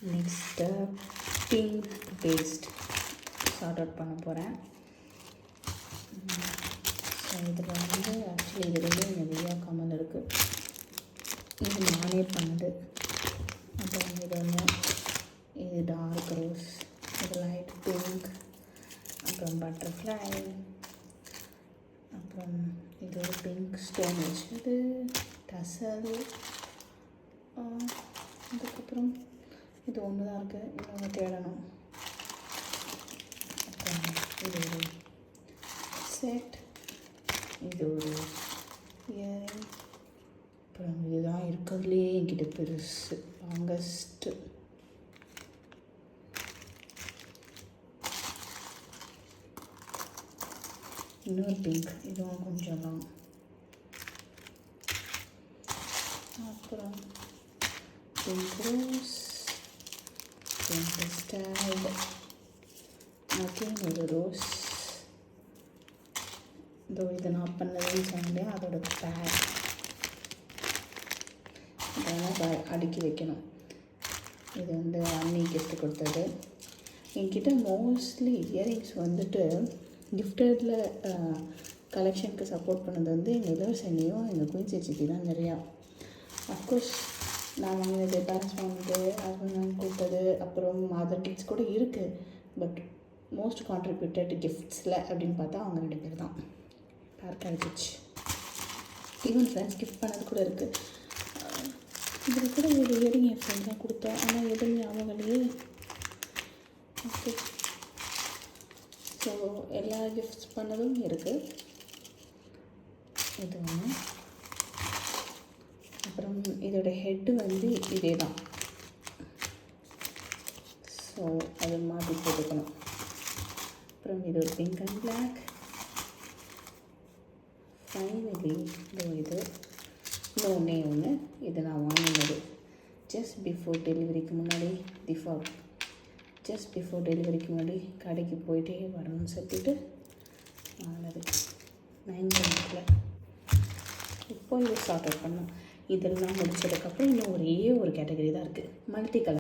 Next pink paste sort out பண்ண போகிறேன். So இதில் வந்து ஆக்சுவலி இதுலேயே நிறையா கமல் இருக்குது. இது நானே பண்ணது. அப்புறம் இது ஒன்று, இது டார்க் ரோஸ், இது லைட் பிங்க், அப்புறம் பட்டர்ஃப்ளை, அப்புறம் இது ஒரு பிங்க் ஸ்டோன் வச்சது, டசல், அதுக்கப்புறம் இது ஒன்று தான் இருக்குது, இன்னொன்று தேடணும். அப்புறம் இது ஒரு செட், இது ஒரு இயரிங், அப்புறம் இதுதான் இருக்கிறதுலே என்கிட்ட பெருசு லாங்கஸ்ட்டு. இன்னொரு பிங்க், இதுவும் கொஞ்சம் லாங். அப்புறம் pink rose, pink style, again ஒரு ரோஸ். இதோ இது நான் பண்ணதுன்னு சொன்னேன், அதோட பேர் அதெல்லாம் அடுக்கி வைக்கணும். இது வந்து அண்ணி கிஃப்ட் கொடுத்தது. என்கிட்ட மோஸ்ட்லி இயரிங்ஸ் வந்துட்டு கிஃப்டடில் கலெக்ஷனுக்கு சப்போர்ட் பண்ணது வந்து எங்கள் இளவரசனியும் எங்கள் குயின் சித்தி தான் நிறையா. அஃப்கோர்ஸ் நான் வாங்கினது, பேரண்ட்ஸ் வாங்கினது, ஹஸ்பண்ட் வாங்கி கொடுத்தது, அப்புறம் அதர் கிஃப்ட்ஸ் கூட இருக்குது. பட் மோஸ்ட் கான்ட்ரிபியூட்டட் கிஃப்ட்ஸில் அப்படின்னு பார்த்தா அவங்க 2 பேர் தான். பேர் கிடச்சிச்சு. ஈவன் ஃப்ரெண்ட்ஸ் கிஃப்ட் பண்ணது கூட இருக்குது. இதில் கூட ஒரு இயரிங் என் ஃப்ரெண்ட் தான் கொடுத்தேன், ஆனால் எதுவுமே அவங்களையே. ஓகே, ஸோ எல்லா கிஃப்ட்ஸ் பண்ணதும் இருக்குது. இது ஒன்று. அப்புறம் இதோட ஹெட்டு வந்து இதே தான். ஸோ அதை மாற்றி போட்டுக்கணும். அப்புறம் இது ஒரு பிங்க் அண்ட் பிளாக். ஃபைனலி இது இன்னொன்னே ஒன்று, இது நான் வாங்கினது ஜஸ்ட் பிஃபோர் டெலிவரிக்கு முன்னாடி. ஜஸ்ட் பிஃபோர் டெலிவரிக்கு முன்னாடி கடைக்கு போயிட்டே வரணும்னு சொல்லிட்டு வாங்கினது 9th. இப்போ இது சார்ட் அவுட் பண்ணோம். இதெல்லாம் முடிச்சதுக்கப்புறம் இன்னும் ஒரே ஒரு கேட்டகரி தான் இருக்குது, மல்டி கலர்.